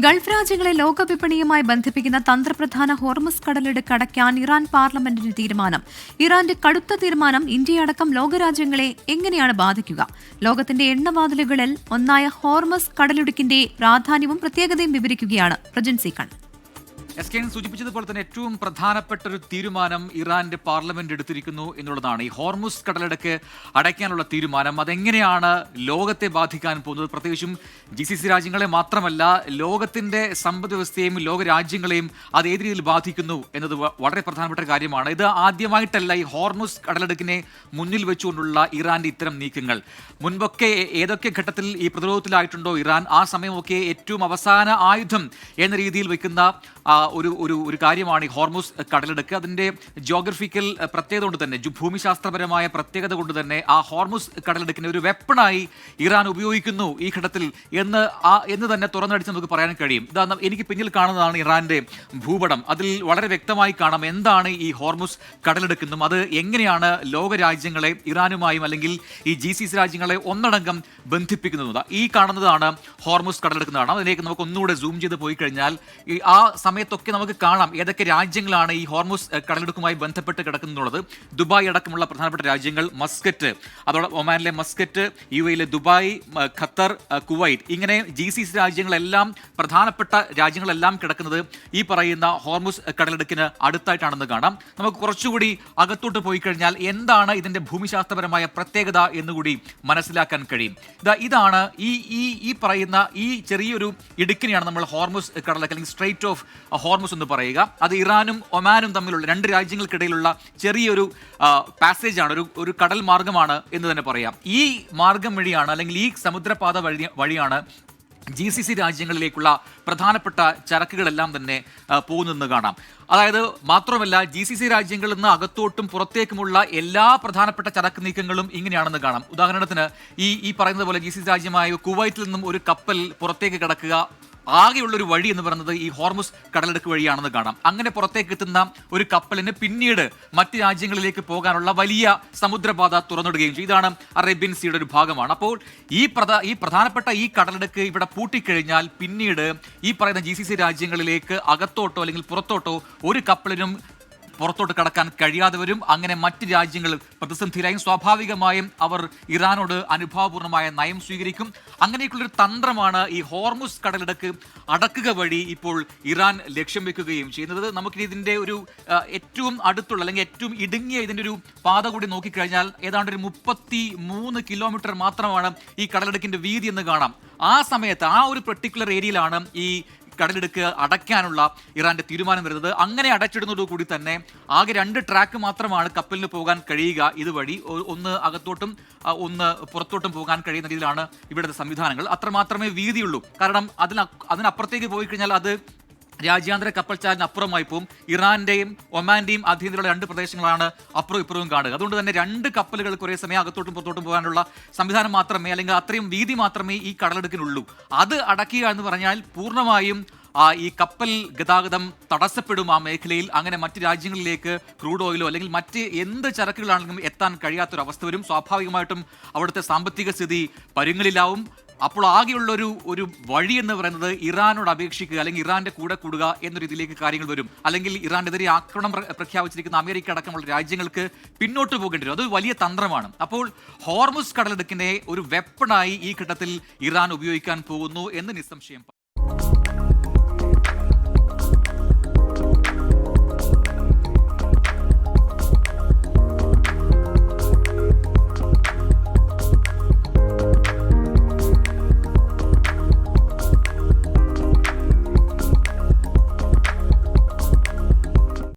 Gulf രാജ്യങ്ങളെ ലോകവിപണിയുമായി ബന്ധിപ്പിക്കുന്ന തന്ത്രപ്രധാന ഹോർമുസ് കടലിടുക്ക് അടയ്ക്കാൻ ഇറാൻ പാർലമെന്റിന് തീരുമാനം. ഇറാന്റെ കടുത്ത തീരുമാനം ഇന്ത്യയടക്കം ലോകരാജ്യങ്ങളെ എങ്ങനെയാണ് ബാധിക്കുക? ലോകത്തിന്റെ എണ്ണവാതിലുകളിൽ ഒന്നായ ഹോർമുസ് കടലിടുക്കിന്റെ പ്രാധാന്യവും പ്രത്യേകതയും വിവരിക്കുകയാണ് പ്രജൻസി കൺ. എസ് സൂചിപ്പിച്ചതുപോലെ തന്നെ ഏറ്റവും പ്രധാനപ്പെട്ട ഒരു തീരുമാനം ഇറാന്റെ പാർലമെന്റ് എടുത്തിരിക്കുന്നു എന്നുള്ളതാണ്. ഈ ഹോർമുസ് കടലിടുക്ക് അടയ്ക്കാനുള്ള തീരുമാനം അതെങ്ങനെയാണ് ലോകത്തെ ബാധിക്കാൻ പോകുന്നത്, പ്രത്യേകിച്ചും GCC രാജ്യങ്ങളെ മാത്രമല്ല ലോകത്തിന്റെ സമ്പദ് വ്യവസ്ഥയെയും ലോകരാജ്യങ്ങളെയും അത് ഏത് രീതിയിൽ ബാധിക്കുന്നു എന്നത് വളരെ പ്രധാനപ്പെട്ട കാര്യമാണ്. ഇത് ആദ്യമായിട്ടല്ല ഈ ഹോർമുസ് കടലിടുക്കിനെ മുന്നിൽ വെച്ചുകൊണ്ടുള്ള ഇറാന്റെ ഇത്തരം നീക്കങ്ങൾ. മുൻപൊക്കെ ഏതൊക്കെ ഘട്ടത്തിൽ ഈ പ്രതിരോധത്തിലായിട്ടുണ്ടോ ഇറാൻ, ആ സമയമൊക്കെ ഏറ്റവും അവസാന ആയുധം എന്ന രീതിയിൽ വെക്കുന്ന ഒരു കാര്യമാണ് ഈ ഹോർമുസ് കടലിടുക്ക്. അതിന്റെ ജിയോഗ്രഫിക്കൽ പ്രത്യേകത കൊണ്ട് തന്നെ, ഭൂമിശാസ്ത്രപരമായ പ്രത്യേകത കൊണ്ട് തന്നെ ആ ഹോർമുസ് കടലിടുക്കിനെ ഒരു വെപ്പണായി ഇറാൻ ഉപയോഗിക്കുന്നു ഈ ഘട്ടത്തിൽ എന്ന് തന്നെ തുറന്നടിച്ച് നമുക്ക് പറയാൻ കഴിയും. ഇതാ എനിക്ക് പിന്നിൽ കാണുന്നതാണ് ഇറാന്റെ ഭൂപടം. അതിൽ വളരെ വ്യക്തമായി കാണാം എന്താണ് ഈ ഹോർമുസ് കടലിടുക്കെന്നും അത് എങ്ങനെയാണ് ലോകരാജ്യങ്ങളെ ഇറാനുമായും അല്ലെങ്കിൽ ഈ GCC രാജ്യങ്ങളെ ഒന്നടങ്കം ബന്ധിപ്പിക്കുന്നത്. ഈ കാണുന്നതാണ് ഹോർമുസ് കടലിടുക്കുന്നതാണ്. അതിലേക്ക് നമുക്ക് ഒന്നുകൂടെ സൂം ചെയ്ത് പോയി കഴിഞ്ഞാൽ ആ സമയത്തൊക്കെ നമുക്ക് കാണാം ഏതൊക്കെ രാജ്യങ്ങളാണ് ഈ ഹോർമുസ് കടലിടുക്കുമായി ബന്ധപ്പെട്ട് കിടക്കുന്നുള്ളത്. ദുബായ് അടക്കമുള്ള പ്രധാനപ്പെട്ട രാജ്യങ്ങൾ, മസ്കറ്റ്, അതോടെ ഒമാനിലെ Muscat, UAE Dubai, Qatar, Kuwait, ഇങ്ങനെ GCC രാജ്യങ്ങളെല്ലാം പ്രധാനപ്പെട്ട രാജ്യങ്ങളെല്ലാം കിടക്കുന്നത് ഈ പറയുന്ന ഹോർമുസ് കടലിടുക്കിന് അടുത്തായിട്ടാണെന്ന് കാണാം. നമുക്ക് കുറച്ചുകൂടി അകത്തോട്ട് പോയി കഴിഞ്ഞാൽ എന്താണ് ഇതിന്റെ ഭൂമിശാസ്ത്രപരമായ പ്രത്യേകത എന്നുകൂടി മനസ്സിലാക്കാൻ കഴിയും. ഇതാണ് ഈ പറയുന്ന ഈ ചെറിയൊരു ഇടുക്കിനെയാണ് നമ്മൾ ഹോർമുസ് കടലിടുക്ക് അല്ലെങ്കിൽ സ്ട്രെയിറ്റ് ഓഫ് ഹോർമുസ് എന്ന് പറയുക. അത് ഇറാനും ഒമാനും തമ്മിലുള്ള രണ്ട് രാജ്യങ്ങൾക്കിടയിലുള്ള ചെറിയൊരു പാസേജാണ്, ഒരു കടൽ മാർഗമാണ് എന്ന് തന്നെ പറയാം. ഈ മാർഗം വഴിയാണ് അല്ലെങ്കിൽ ഈ സമുദ്രപാത വഴിയാണ് GCC രാജ്യങ്ങളിലേക്കുള്ള പ്രധാനപ്പെട്ട ചരക്കുകളെല്ലാം തന്നെ പോകുന്നതെന്ന് കാണാം. അതായത് മാത്രമല്ല GCC രാജ്യങ്ങളിൽ നിന്ന് അകത്തോട്ടും പുറത്തേക്കുമുള്ള എല്ലാ പ്രധാനപ്പെട്ട ചരക്ക് നീക്കങ്ങളും ഇങ്ങനെയാണെന്ന് കാണാം. ഉദാഹരണത്തിന് ഈ പറയുന്നത് പോലെ GCC രാജ്യമായ കുവൈറ്റിൽ നിന്നും ഒരു കപ്പൽ പുറത്തേക്ക് കിടക്കുക, ആകെയുള്ളൊരു വഴി എന്ന് പറയുന്നത് ഈ ഹോർമുസ് കടലിടുക്ക് വഴിയാണെന്ന് കാണാം. അങ്ങനെ പുറത്തേക്ക് എത്തുന്ന ഒരു കപ്പലിന് പിന്നീട് മറ്റ് രാജ്യങ്ങളിലേക്ക് പോകാനുള്ള വലിയ സമുദ്രപാത തുറന്നിടുകയും ചെയ്യും. ഇതാണ് അറേബ്യൻ സീയുടെ ഒരു ഭാഗമാണ്. അപ്പോൾ ഈ പ്രധാനപ്പെട്ട ഈ കടലിടുക്ക് ഇവിടെ പൂട്ടിക്കഴിഞ്ഞാൽ പിന്നീട് ഈ പറയുന്ന GCC രാജ്യങ്ങളിലേക്ക് അകത്തോട്ടോ അല്ലെങ്കിൽ പുറത്തോട്ടോ ഒരു കപ്പലിനും പുറത്തോട്ട് കടക്കാൻ കഴിയാതെ വരും. അങ്ങനെ മറ്റ് രാജ്യങ്ങൾ പ്രതിസന്ധിയിലായും സ്വാഭാവികമായും അവർ ഇറാനോട് അനുഭാവപൂർണ്ണമായ നയം സ്വീകരിക്കും. അങ്ങനെയൊക്കെയുള്ളൊരു തന്ത്രമാണ് ഈ ഹോർമുസ് കടലിടുക്ക് അടക്കുക വഴി ഇപ്പോൾ ഇറാൻ ലക്ഷ്യം വെക്കുകയും ചെയ്യുന്നത്. നമുക്കിനി ഇതിൻ്റെ ഒരു ഏറ്റവും അടുത്തുള്ള അല്ലെങ്കിൽ ഏറ്റവും ഇടുങ്ങിയ ഇതിൻ്റെ ഒരു പാത കൂടി നോക്കിക്കഴിഞ്ഞാൽ ഏതാണ്ട് ഒരു 33 കിലോമീറ്റർ മാത്രമാണ് ഈ കടലിടുക്കിൻ്റെ വീതി എന്ന് കാണാം. ആ സമയത്ത് ആ ഒരു പെർട്ടിക്കുലർ ഏരിയയിലാണ് ഈ കടലിടുക്ക് അടയ്ക്കാനുള്ള ഇറാന്റെ തീരുമാനം വരുന്നത്. അങ്ങനെ അടച്ചിടുന്നതോടുകൂടി തന്നെ ആകെ 2 ട്രാക്ക് മാത്രമാണ് കപ്പലിന് പോകാൻ കഴിയുക ഇതുവഴി. ഒന്ന് അകത്തോട്ടും ഒന്ന് പുറത്തോട്ടും പോകാൻ കഴിയുന്ന രീതിയിലാണ് ഇവിടുത്തെ സംവിധാനങ്ങൾ. അത്രമാത്രമേ വീതിയുള്ളൂ. കാരണം അതിനപ്പുറത്തേക്ക് പോയി കഴിഞ്ഞാൽ അത് രാജ്യാന്തര കപ്പൽച്ചാലിന് അപ്പുറമായി പോവും. ഇറാന്റെയും ഒമാന്റെയും അധീനതയിലുള്ള 2 പ്രദേശങ്ങളാണ് അപ്പുറവും ഇപ്പുറവും കാണുക. അതുകൊണ്ട് തന്നെ 2 കപ്പലുകൾക്ക് ഒരേ സമയം അകത്തോട്ടും പുറത്തോട്ടും പോകാനുള്ള സംവിധാനം മാത്രമേ അല്ലെങ്കിൽ അത്രയും വീതി മാത്രമേ ഈ കടലെടുക്കിനുള്ളൂ. അത് അടയ്ക്കുക എന്ന് പറഞ്ഞാൽ പൂർണ്ണമായും ഈ കപ്പൽ ഗതാഗതം തടസ്സപ്പെടും ആ മേഖലയിൽ. അങ്ങനെ മറ്റ് രാജ്യങ്ങളിലേക്ക് ക്രൂഡ് ഓയിലോ അല്ലെങ്കിൽ മറ്റ് എന്ത് ചരക്കുകളാണെങ്കിലും എത്താൻ കഴിയാത്തൊരവസ്ഥ വരും. സ്വാഭാവികമായിട്ടും അവിടുത്തെ സാമ്പത്തിക സ്ഥിതി പരുങ്ങലിലാവും. അപ്പോൾ ആകെയുള്ള ഒരു വഴി എന്ന് പറയുന്നത് ഇറാനോട് അപേക്ഷിക്കുക അല്ലെങ്കിൽ ഇറാന്റെ കൂടെ കൂടുക എന്ന രീതിയിലേക്ക് കാര്യങ്ങൾ വരും. അല്ലെങ്കിൽ ഇറാനെതിരെ ആക്രമണം പ്രഖ്യാപിച്ചിരിക്കുന്ന അമേരിക്ക അടക്കമുള്ള രാജ്യങ്ങൾക്ക് പിന്നോട്ട് പോകേണ്ടി വരും. അത് വലിയ തന്ത്രമാണ്. അപ്പോൾ ഹോർമുസ് കടലിടുക്കിനെ ഒരു വെപ്പണായി ഈ ഘട്ടത്തിൽ ഇറാൻ ഉപയോഗിക്കാൻ പോകുന്നു എന്ന് നിസ്സംശയം.